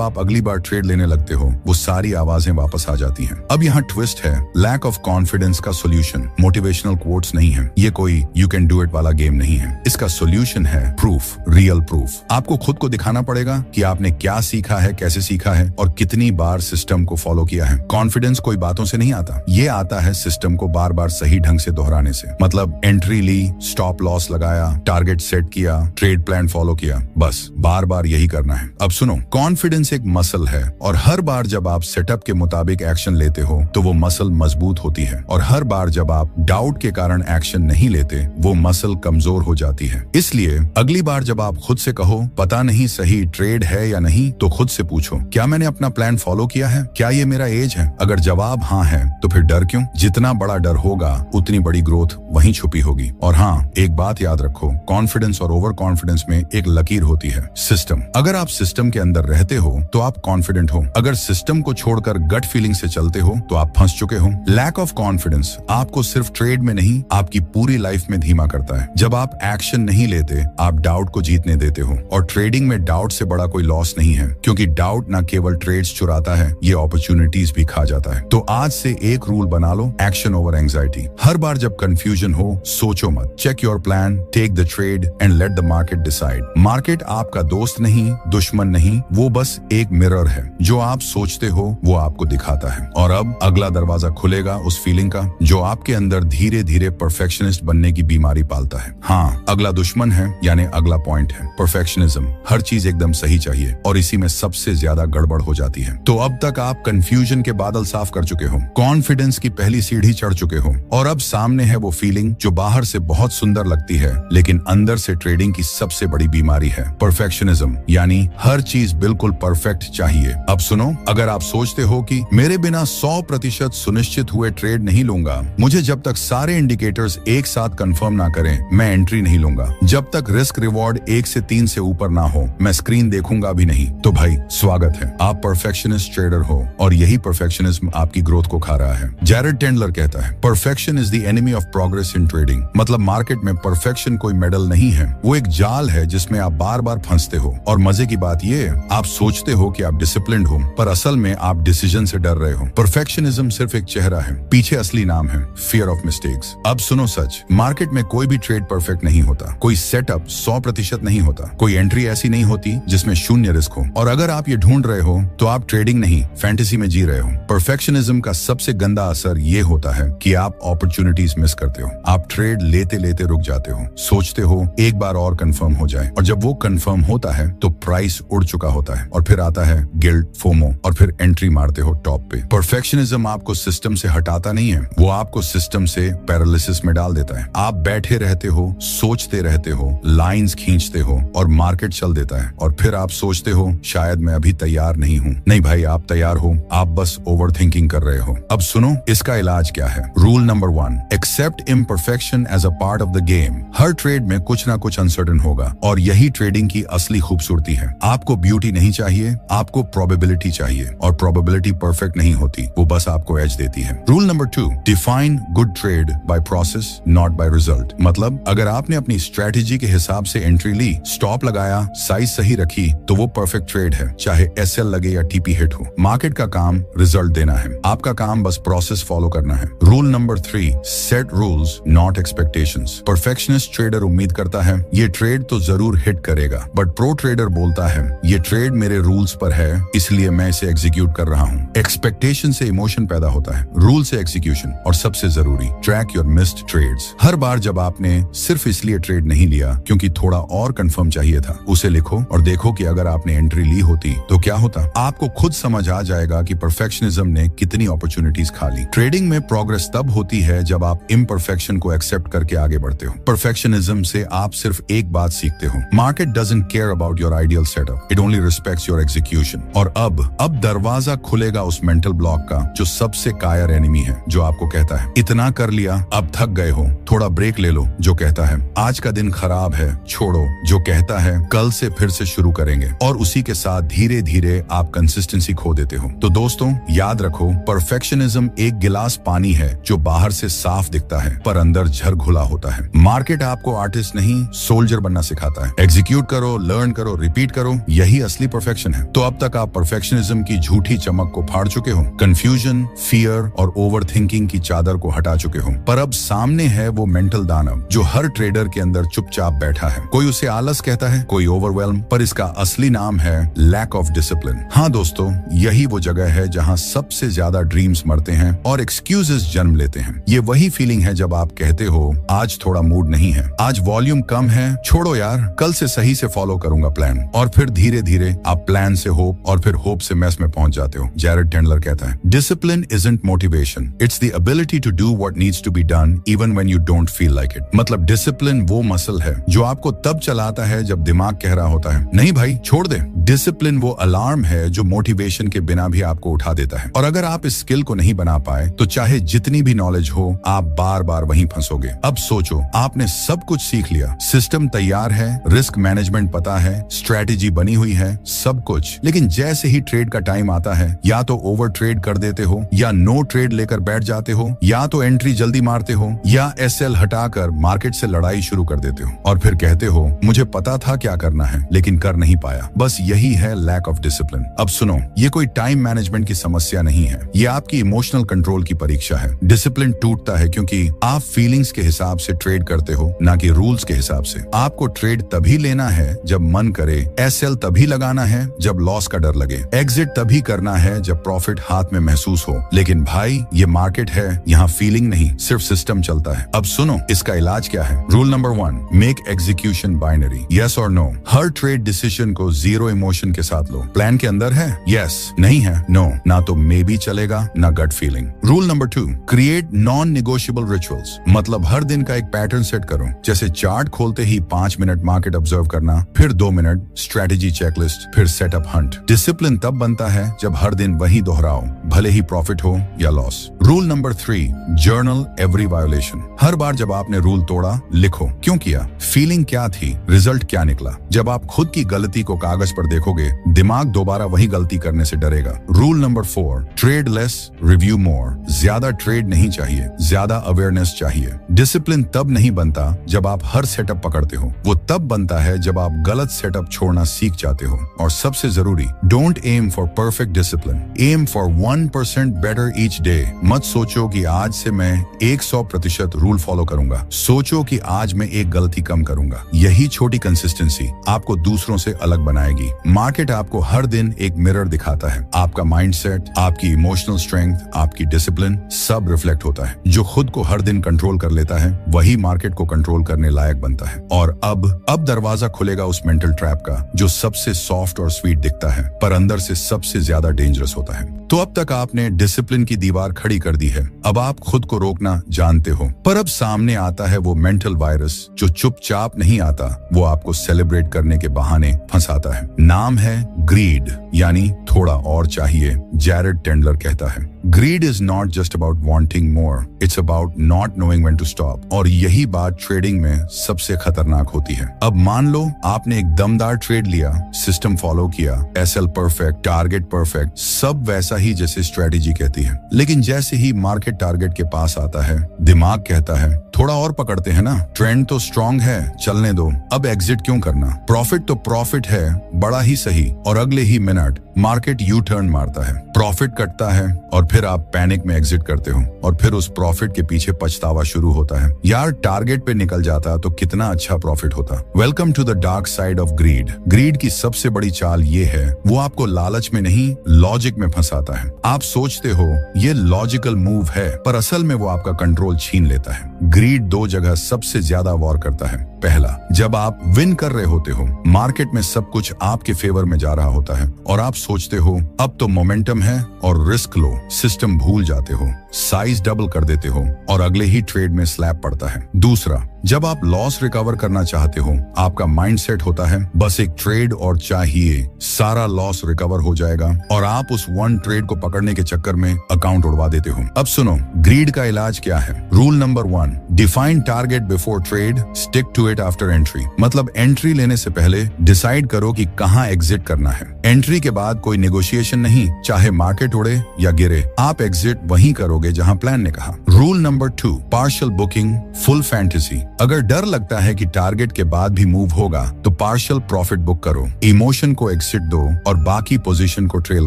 आप अगली बार ट्रेड लेने लगते हो, वो सारी आवाजें वापस आ जाती हैं। अब यहाँ ट्विस्ट है, लैक ऑफ कॉन्फिडेंस का सोल्यूशन मोटिवेशनल कोट्स नहीं है, ये कोई यू कैन डू इट वाला गेम नहीं है। इसका सोल्यूशन है प्रूफ, रियल प्रूफ। आपको खुद को दिखाना पड़ेगा कि आपने क्या सीखा है, कैसे सीखा है और कितनी बार सिस्टम को फॉलो किया है। कॉन्फिडेंस कोई बातों से नहीं आता, ये आता है सिस्टम को बार बार सही ढंग से दोहराने से। मतलब एंट्री ली, स्टॉप लॉस लगाया, टारगेट सेट किया, ट्रेड प्लान फॉलो किया, बस बार बार यही करना है। अब सुनो, कॉन्फिडेंस एक मसल है और हर बार जब आप सेटअप के मुताबिक एक्शन लेते हो तो वो मसल मजबूत होती है, और हर बार जब आप डाउट के कारण एक्शन नहीं लेते वो मसल कमजोर हो जाती है। इसलिए अगली बार जब आप खुद से कहो पता नहीं सही ट्रेड है या नहीं, तो खुद से पूछो क्या मैंने अपना प्लान फॉलो किया है, क्या ये मेरा एज है। अगर जवाब हाँ है तो फिर डर क्यों। जितना बड़ा डर होगा उतनी बड़ी ग्रोथ वहीं छुपी होगी। और हाँ, एक बात याद रखो, कॉन्फिडेंस और ओवर कॉन्फिडेंस में एक लकीर होती है, सिस्टम। अगर आप सिस्टम के अंदर रहते हो तो आप कॉन्फिडेंट हो, अगर सिस्टम को छोड़कर गट फीलिंग से चलते हो तो आप फंस चुके हो। लैक ऑफ कॉन्फिडेंस आपको सिर्फ ट्रेड में नहीं, आपकी पूरी लाइफ में धीमा करता है। जब आप एक्शन नहीं लेते, आप डाउट को जीतने देते हो, और ट्रेडिंग में डाउट से बड़ा कोई लॉस नहीं है, क्योंकि डाउट ना केवल ट्रेड्स चुराता है, ये अपॉर्चुनिटीज भी खा जाता है। तो आज से एक रूल बना लो, एक्शन ओवर एंजाइटी। हर बार जब कंफ्यूजन हो, सोचो मत, check your plan, take the trade and let the market decide. Market आपका दोस्त नहीं, दुश्मन नहीं, वो बस एक मिरर है। जो आप सोचते हो वो आपको दिखाता है। और अब अगला दरवाजा खुलेगा उस फीलिंग का जो आपके अंदर धीरे धीरे परफेक्शनिस्ट बनने की बीमारी पालता है। हाँ, अगला दुश्मन है, यानी अगला पॉइंट है परफेक्शनिज्म। हर चीज एकदम सही चाहिए और इसी में सबसे ज्यादा गड़बड़ हो जाती है। तो अब तक आप कंफ्यूजन के बादल साफ कर चुके हो, कॉन्फिडेंस की पहली सीढ़ी चढ़ चुके हो, और अब सामने है वो फीलिंग जो बाहर से बहुत सुंदर लगती है लेकिन अंदर से ट्रेडिंग की सबसे बड़ी बीमारी है, परफेक्शनिज्म। यानी हर चीज बिल्कुल परफेक्ट चाहिए। अब सुनो, अगर आप सोचते हो कि मेरे बिना 100% सुनिश्चित हुए ट्रेड नहीं लूंगा, मुझे जब तक सारे इंडिकेटर्स एक साथ कंफर्म ना करें मैं एंट्री नहीं लूंगा, जब तक रिस्क रिवॉर्ड 1 से 3 से ऊपर ना हो मैं स्क्रीन देखूंगा भी नहीं, तो भाई स्वागत है, आप परफेक्शनिस्ट ट्रेडर हो और यही परफेक्शनिज्म आपकी ग्रोथ को खा रहा है। जैरेड टेंडलर कहता है, perfection is the enemy of progress in trading. मतलब मार्केट में परफेक्शन कोई मेडल नहीं है, वो एक जाल है जिसमें आप बार बार फंसते हो। और मजे की बात ये, आप सोचते हो कि आप डिसिप्लिन्ड हो, पर असल में आप डिसीजन से डर रहे हो। परफेक्शनिज्म सिर्फ एक चेहरा है, पीछे असली नाम है फियर ऑफ मिस्टेक्स। अब सुनो सच, मार्केट में कोई भी ट्रेड परफेक्ट नहीं होता, कोई सेटअप 100% नहीं होता, कोई एंट्री ऐसी नहीं होती जिसमें शून्य रिस्क हो। और अगर आप ये ढूंढ रहे हो तो आप ट्रेडिंग नहीं, फैंटेसी में जी रहे हो। परफेक्शनिज्म का सबसे गंदा असर ये होता है कि आप अपॉर्चुनिटीज मिस करते हो। आप ट्रेड लेते लेते रुक जाते हो, सोचते हो एक बार और कंफर्म हो जाए, और जब वो कंफर्म होता है तो प्राइस उड़ चुका होता है, और फिर आता है गिल्ट, फोमो, और फिर एंट्री मारते हो टॉप पे। परफेक्शनिज्म आपको सिस्टम से हटाता नहीं है, वो आपको सिस्टम से पैरालिसिस में डाल देता है। आप बैठे रहते हो, सोचते रहते हो, लाइंस खींचते हो और मार्केट चल देता है, और फिर आप सोचते हो शायद मैं अभी तैयार नहीं हूँ। नहीं भाई, आप तैयार हो, आप बस ओवर थिंकिंग कर रहे हो। अब सुनो, इसका इलाज क्या है। Rule number 1, accept imperfection as a part of the game. हर ट्रेड में कुछ ना कुछ अनसर्टेन होगा, और यही ट्रेडिंग की असली खूबसूरती है। आपको ब्यूटी नहीं चाहिए, आपको प्रोबेबिलिटी चाहिए, और प्रोबेबिलिटी परफेक्ट नहीं होती, वो बस आपको एज देती है। Rule number 2, define good trade by process not by result. मतलब अगर आपने अपनी स्ट्रेटेजी के हिसाब से एंट्री ली, स्टॉप लगाया, साइज सही रखी, तो वो परफेक्ट ट्रेड है, चाहे एसएल लगे या टीपी हिट हो। मार्केट का काम रिजल्ट देना है, आपका काम बस प्रोसेस फॉलो करना है। Rule number 3, set rules not expectations. Perfectionist trader उम्मीद करता है ये ट्रेड तो जरूर हिट करेगा, बट प्रो ट्रेडर बोलता है ये ट्रेड मेरे रूल्स पर है इसलिए मैं इसे एग्जीक्यूट कर रहा हूँ। एक्सपेक्टेशन से इमोशन पैदा होता है, रूल से एक्जीक्यूशन, और सबसे जरूरी ट्रैक योर मिस्ड ट्रेड्स। हर बार जब आपने सिर्फ इसलिए ट्रेड नहीं लिया क्योंकि थोड़ा और कंफर्म चाहिए था, उसे लिखो और देखो कि अगर आपने एंट्री ली होती तो क्या होता। आपको खुद समझ आ जाएगा कि परफेक्शनिज्म ने कितनी अपॉर्चुनिटीज खा ली। ट्रेडिंग में प्रोग्रेस तब होती है जब आप इम्परफेक्शन को एक्सेप्ट करके आगे बढ़ते हो। परफेक्शनिज्म से आप सिर्फ एक बात सीखते हो, market doesn't care about your ideal setup, it only respects your execution. और अब दरवाजा खुलेगा उस मेंटल ब्लॉक का जो सबसे कायर एनिमी है, जो आपको कहता है इतना कर लिया, अब थक गए हो, थोड़ा ब्रेक ले लो, जो कहता है आज का दिन खराब है, छोड़ो, जो कहता है कल से फिर से शुरू करेंगे। और उसी के साथ धीरे धीरे आप कंसिस्टेंसी खो देते हो। तो दोस्तों याद रखो, परफेक्शनिज्म एक गिलास पानी है जो बाहर से साफ दिखता है पर अंदर झर घुला होता है। मार्केट आपको आर्टिस्ट नहीं सोल्जर बनना सिखाता है। एग्जीक्यूट करो, लर्न करो, रिपीट करो, यही असली परफेक्शन है। तो अब तक आप परफेक्शनिज्म की झूठी चमक को फाड़ चुके हो, कंफ्यूजन, फियर और ओवर थिंकिंग की चादर को हटा चुके हो। पर अब सामने है वो मेंटल दानव जो हर ट्रेडर के अंदर चुपचाप बैठा है। कोई उसे आलस कहता है, कोई ओवरवेल्म, पर इसका असली नाम है लैक ऑफ डिसिप्लिन। हाँ दोस्तों, यही वो जगह है जहाँ सबसे ज्यादा ड्रीम्स मरते हैं और एक्सक्यूजेस जन्म लेते हैं। ये वही फीलिंग है जब आप कहते हो आज थोड़ा मूड नहीं है, आज वॉल्यूम कम है, छोड़ो यार, कल से सही से फॉलो करूंगा प्लान। और फिर धीरे धीरे आप प्लान से होप और फिर होप से मैस में पहुंच जाते हो। जैरेड टेंडलर कहता है, discipline isn't motivation, it's the ability to do what needs to be done even when you don't feel like it. मतलब डिसिप्लिन वो मसल है जो आपको तब चलाता है जब दिमाग कह रहा होता है नहीं भाई छोड़ दे। डिसिप्लिन वो अलार्म है जो मोटिवेशन के बिना भी आपको उठा देता है। और अगर आप इस स्किल को नहीं बना पाए तो चाहे जितनी भी नॉलेज हो, आप बार बार वहीं फंसोगे। अब सोचो, आपने सब कुछ सीख लिया, सिस्टम तैयार है, रिस्क मैनेजमेंट पता है, स्ट्रेटेजी बनी हुई है, सब कुछ, लेकिन जैसे ही ट्रेड का टाइम आता है, या तो ओवर ट्रेड कर देते हो, या नो ट्रेड लेकर बैठ जाते हो, या तो एंट्री जल्दी मारते हो, या एसएल हटाकर मार्केट से लड़ाई शुरू कर देते हो। और फिर कहते हो मुझे पता था क्या करना है लेकिन कर नहीं पाया। बस यही है लैक ऑफ डिसिप्लिन। अब सुनो, ये कोई टाइम मैनेजमेंट की समस्या नहीं है, ये आपकी इमोशनल कंट्रोल की परीक्षा है। डिसिप्लिन टूटता है क्योंकि आप फीलिंग्स के हिसाब से ट्रेड करते हो, ना कि रूल्स के हिसाब से। आपको ट्रेड तभी लेना है जब मन करे, एसएल तभी लगाना है जब लॉस का डर लगे, एग्जिट तभी करना है जब प्रॉफिट हाथ में महसूस हो। लेकिन भाई ये मार्केट है, यहाँ फीलिंग नहीं सिर्फ सिस्टम चलता है। अब सुनो, इसका इलाज क्या है। Rule number 1, make execution binary, yes और नो। हर ट्रेड डिसीजन को जीरो इमोशन के साथ लो। प्लान के अंदर है, यस, नहीं है, नो, ना तो मे बी चलेगा ना gut feeling. Rule number 2, create non negotiable rituals, मतलब हर दिन का एक पैटर्न सेट करो, जैसे चार्ट खोलते ही 5 मिनट मार्केट ऑब्जर्व करना, फिर 2 मिनट स्ट्रेटेजी चेकलिस्ट, फिर सेटअप हंट। डिसिप्लिन तब बनता है जब हर दिन वही दोहराओ, भले ही प्रॉफिट हो या loss. Rule number 3, journal every violation. हर बार जब आपने रूल तोड़ा, लिखो क्यों किया, फीलिंग क्या थी, रिजल्ट क्या निकला। जब आप खुद की गलती को कागज पर देखोगे, दिमाग दोबारा वही गलती करने से डरेगा। Rule number 4, trade less, review more. ज्यादा ट्रेड नहीं चाहिए, ज्यादा अवेयरनेस चाहिए। डिसिप्लिन तब नहीं बनता जब आप हर सेटअप पकड़ते हो, वो तब बनता है जब आप गलत सेटअप छोड़ना सीख जाते हो। और सबसे जरूरी, don't aim for perfect discipline, aim for 1% better each day. मत सोचो कि आज से मैं 100% रूल फॉलो करूंगा, सोचो कि आज मैं एक गलती कम करूंगा। यही छोटी कंसिस्टेंसी आपको दूसरों से अलग बनाएगी। मार्केट आपको हर दिन एक मिरर दिखाता है, आपका माइंडसेट, आपकी इमोशनल स्ट्रेंथ, आपकी डिसिप्लिन, सब रिफ्लेक्ट होता है। जो खुद को हर दिन कंट्रोल कर लेता है, वही मार्केट को कंट्रोल करने लायक बनता है। और अब दरवाजा खुलेगा उस मेंटल ट्रैप का जो सबसे सॉफ्ट और स्वीट दिखता है पर अंदर से सबसे ज्यादा डेंजरस होता है। तो अब तक आपने डिसिप्लिन की दीवार खड़ी कर दी है, अब आप खुद को रोकना जानते हो, पर अब सामने आता है वो मेंटल वायरस जो चुपचाप नहीं आता, वो आपको सेलिब्रेट करने के बहाने फंसाता है। नाम है ग्रीड, यानी थोड़ा और चाहिए। जैरेड टेंडलर कहता है, greed is not just about wanting more, it's about not knowing when to stop. और यही बात ट्रेडिंग में सबसे खतरनाक होती है। अब मान लो आपने एक दमदार ट्रेड लिया, सिस्टम फॉलो किया, एसएल परफेक्ट, टारगेट परफेक्ट, सब वैसा ही जैसे स्ट्रेटेजी कहती है। लेकिन जैसे ही मार्केट टारगेट के पास आता है, दिमाग कहता है थोड़ा और पकड़ते हैं ना, ट्रेंड तो स्ट्रांग है, चलने दो, अब एग्जिट क्यों करना, प्रॉफिट तो प्रॉफिट है, बड़ा ही सही। और अगले ही मिनट मार्केट यू टर्न मारता है, प्रॉफिट कटता है और फिर आप पैनिक में एग्जिट करते हो और फिर उस प्रॉफिट के पीछे पछतावा शुरू होता है। यार टारगेट पे निकल जाता तो कितना अच्छा प्रॉफिट होता। Welcome to the dark side of greed. Greed की सबसे बड़ी चाल ये है, वो आपको लालच में नहीं लॉजिक में फंसाता है। आप सोचते हो ये लॉजिकल मूव है, पर असल में वो आपका कंट्रोल छीन लेता है। ग्रीड 2 जगह सबसे ज्यादा वॉर करता है। पहला, जब आप विन कर रहे होते हो, मार्केट में सब कुछ आपके फेवर में जा रहा होता है और आप सोचते हो अब तो मोमेंटम है और रिस्क लो, सिस्टम भूल जाते हो, साइज डबल कर देते हो और अगले ही ट्रेड में स्लैप पड़ता है। दूसरा, जब आप लॉस रिकवर करना चाहते हो, आपका माइंडसेट होता है बस एक ट्रेड और चाहिए, सारा लॉस रिकवर हो जाएगा और आप उस वन ट्रेड को पकड़ने के चक्कर में अकाउंट उड़वा देते हो। अब सुनो, ग्रीड का इलाज क्या है। Rule number 1, define target before trade, stick to it after entry. मतलब एंट्री लेने से पहले डिसाइड करो कि कहां एग्जिट करना है। एंट्री के बाद कोई नेगोशिएशन नहीं, चाहे मार्केट उड़े या गिरे, आप एग्जिट वहीं करोगे जहां प्लान ने कहा। Rule number 2, partial booking, full fantasy. अगर डर लगता है कि टारगेट के बाद भी मूव होगा तो पार्शियल प्रॉफिट बुक करो, इमोशन को एग्जिट दो और बाकी पोजीशन को ट्रेल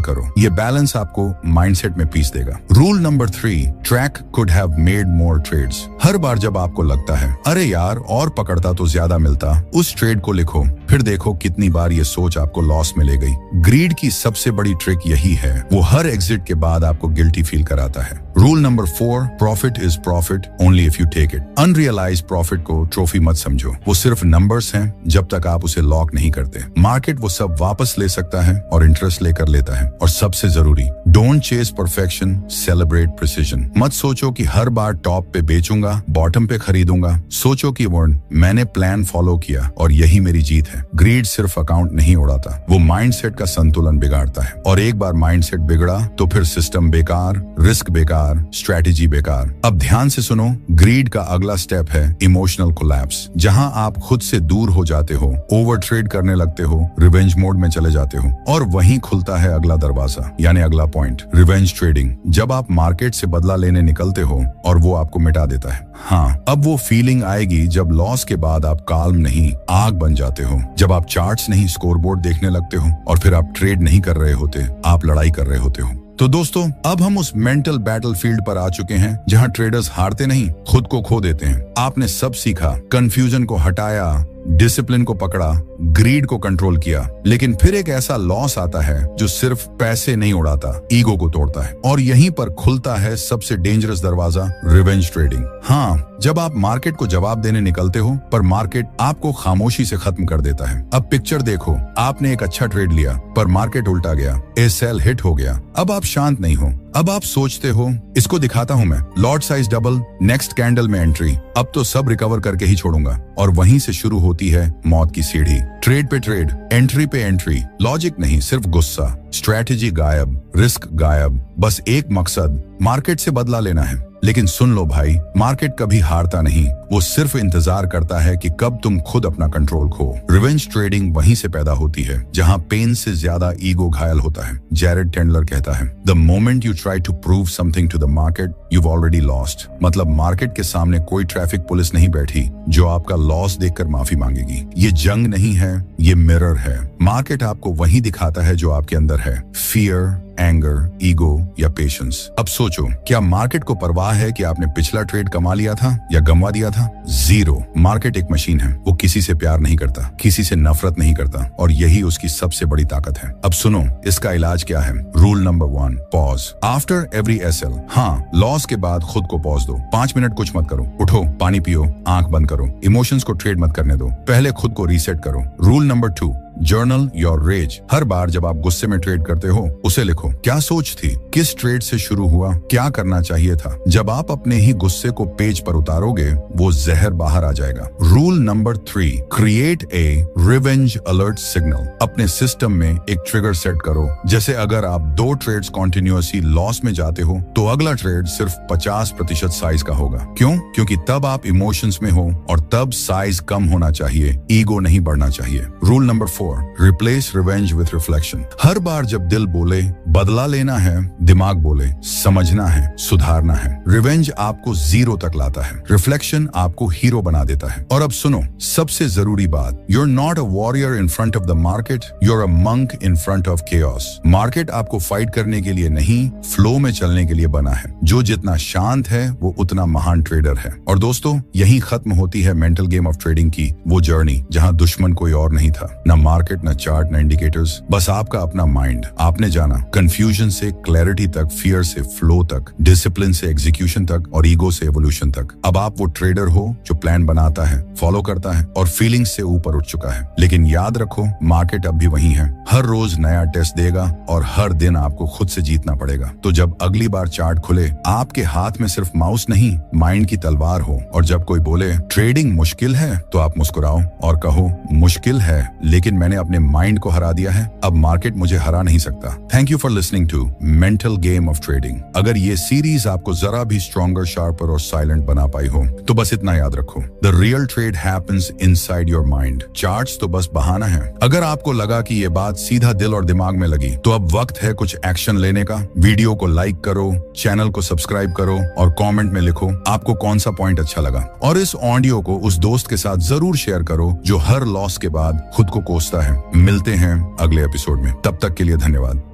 करो। ये बैलेंस आपको माइंडसेट में पीस देगा। Rule number 3, track could have made more trades. हर बार जब आपको लगता है अरे यार और पकड़ता तो ज्यादा मिलता, उस ट्रेड को लिखो, फिर देखो कितनी बार ये सोच आपको लॉस में ले गई। ग्रीड की सबसे बड़ी ट्रिक यही है, वो हर एग्जिट के बाद आपको गिल्टी फील कराता है। Rule number 4, profit is profit only if you take it. Unrealised profit को ट्रॉफी मत समझो, वो सिर्फ नंबर्स हैं जब तक आप उसे लॉक नहीं करते। मार्केट वो सब वापस ले सकता है और इंटरेस्ट लेकर लेता है। और सबसे जरूरी, don't chase perfection, celebrate precision. मत सोचो कि हर बार टॉप पे बेचूंगा, बॉटम पे खरीदूंगा। सोचो कि मैंने प्लान फॉलो किया और यही मेरी जीत है। ग्रीड सिर्फ अकाउंट नहीं उड़ाता, वो माइंडसेट का संतुलन बिगाड़ता है और एक बार माइंडसेट बिगड़ा तो फिर सिस्टम बेकार, रिस्क बेकार, स्ट्रेटेजी बेकार। अब ध्यान से सुनो, ग्रीड का अगला स्टेप है इमोशनल कोलैप्स, जहां आप खुद से दूर हो जाते हो, ओवर ट्रेड करने लगते हो, रिवेंज मोड में चले जाते हो और वहीं खुलता है अगला दरवाजा, यानी अगला पॉइंट, रिवेंज ट्रेडिंग। जब आप मार्केट से बदला लेने निकलते हो और वो आपको मिटा देता है। हाँ, अब वो फीलिंग आएगी जब लॉस के बाद आप काल्म नहीं, आग बन जाते हो, जब आप चार्ट्स नहीं, स्कोरबोर्ड देखने लगते हो और फिर आप ट्रेड नहीं कर रहे होते, आप लड़ाई कर रहे होते हो। तो दोस्तों, अब हम उस मेंटल बैटलफील्ड पर आ चुके हैं जहां ट्रेडर्स हारते नहीं, खुद को खो देते हैं। आपने सब सीखा, कंफ्यूजन को हटाया, डिसिप्लिन को पकड़ा, ग्रीड को कंट्रोल किया, लेकिन फिर एक ऐसा लॉस आता है जो सिर्फ पैसे नहीं उड़ाता, ईगो को तोड़ता है और यहीं पर खुलता है सबसे डेंजरस दरवाजा, रिवेंज ट्रेडिंग। हाँ, जब आप मार्केट को जवाब देने निकलते हो पर मार्केट आपको खामोशी से खत्म कर देता है। अब पिक्चर देखो, आपने एक अच्छा ट्रेड लिया पर मार्केट उल्टा गया, ए सेल हिट हो गया। अब आप शांत नहीं हो, अब आप सोचते हो इसको दिखाता हूं मैं, lot size double, next candle में एंट्री, अब तो सब रिकवर करके ही छोड़ूंगा। और वहीं से शुरू होती है मौत की सीढ़ी। ट्रेड पे ट्रेड, एंट्री पे एंट्री, लॉजिक नहीं, सिर्फ गुस्सा, स्ट्रैटेजी गायब, रिस्क गायब, बस एक मकसद, मार्केट से बदला लेना है। लेकिन सुन लो भाई, मार्केट कभी हारता नहीं, वो सिर्फ इंतजार करता है कि कब तुम खुद अपना कंट्रोल खो। रिवेंज ट्रेडिंग वहीं से पैदा होती है जहां पेन से ज्यादा ईगो घायल होता है। जैरेड टेंडलर कहता है, the moment you try to prove something to the market, you've already lost। मतलब मार्केट के सामने कोई ट्रैफिक पुलिस नहीं बैठी जो आपका लॉस देखकर माफी मांगेगी। ये जंग नहीं है, ये मिरर है। मार्केट आपको वही दिखाता है जो आपके अंदर है, फियर, एंगर, ईगो या पेशेंस। अब सोचो, क्या मार्केट को परवाह है कि आपने पिछला ट्रेड कमा लिया था या गंवा दिया था? जीरो। मार्केट एक मशीन है, वो किसी से प्यार नहीं करता, किसी से नफरत नहीं करता और यही उसकी सबसे बड़ी ताकत है। अब सुनो, इसका इलाज क्या है। Rule number 1, pause after every SL. हाँ, लॉस के बाद खुद को पॉज दो, 5 मिनट कुछ मत करो, उठो, पानी पियो, आंख बंद करो, इमोशंस को ट्रेड मत करने दो, पहले खुद को रीसेट करो। Rule number 2, journal your rage. हर बार जब आप गुस्से में ट्रेड करते हो, उसे लिखो, क्या सोच थी, किस ट्रेड से शुरू हुआ, क्या करना चाहिए था। जब आप अपने ही गुस्से को पेज पर उतारोगे, वो जहर बाहर आ जाएगा। Rule number 3, create a revenge alert signal. अपने सिस्टम में एक ट्रिगर सेट करो, जैसे अगर आप 2 ट्रेड्स कॉन्टिन्यूअसली लॉस में जाते हो तो अगला ट्रेड सिर्फ 50% साइज का होगा। क्यों? क्योंकि तब आप इमोशंस में हो और तब साइज कम होना चाहिए, ईगो नहीं बढ़ना चाहिए। Rule number 4, replace revenge with reflection. हर बार जब दिल बोले बदला लेना है, दिमाग बोले समझना है, सुधारना है। रिवेंज आपको 0 तक लाता है, रिफ्लेक्शन आपको हीरो बना देता है। और अब सुनो, सबसे जरूरी बात, you are not a warrior in front of the market, you are a monk in front of chaos. Market आपको फाइट करने के लिए नहीं, फ्लो में चलने के लिए बना है। जो जितना शांत है वो उतना महान ट्रेडर है। और दोस्तों, यही खत्म होती है मेंटल गेम ऑफ ट्रेडिंग की वो जर्नी, जहां दुश्मन कोई और नहीं था, न मार्केट, न चार्ट, न इंडिकेटर्स, बस आपका अपना माइंड। आपने जाना कंफ्यूजन से क्लैरिटी तक, फियर से फ्लो तक, डिसिप्लिन से एग्जीक्यूशन तक और ईगो से एवोल्यूशन तक। अब आप वो ट्रेडर हो जो प्लान बनाता है, फॉलो करता है और फीलिंग्स से ऊपर उठ चुका है। लेकिन याद रखो, मार्केट अब भी वही है, हर रोज नया टेस्ट देगा और हर दिन आपको खुद से जीतना पड़ेगा। तो जब अगली बार चार्ट खुले, आपके हाथ में सिर्फ माउस नहीं, माइंड की तलवार हो। और जब कोई बोले ट्रेडिंग मुश्किल है, तो आप मुस्कुराओ और कहो मुश्किल है, लेकिन मैंने अपने माइंड को हरा दिया है, अब मार्केट मुझे हरा नहीं सकता। Thank you for listening to mental game of trading. अगर ये सीरीज आपको जरा भी स्ट्रॉन्गर, शार्पर और साइलेंट बना पाई हो, तो बस इतना याद रखो, the real trade happens inside your mind. Charts तो बस बहाना है। अगर आपको लगा कि ये बात सीधा दिल और दिमाग में लगी, तो अब वक्त है कुछ एक्शन लेने का। वीडियो को लाइक करो, चैनल को सब्सक्राइब करो और कमेंट में लिखो आपको कौन सा पॉइंट अच्छा लगा। और इस ऑडियो को उस दोस्त के साथ जरूर शेयर करो जो हर लॉस के बाद खुद को कोसता है। मिलते हैं अगले एपिसोड में, तब तक के लिए धन्यवाद।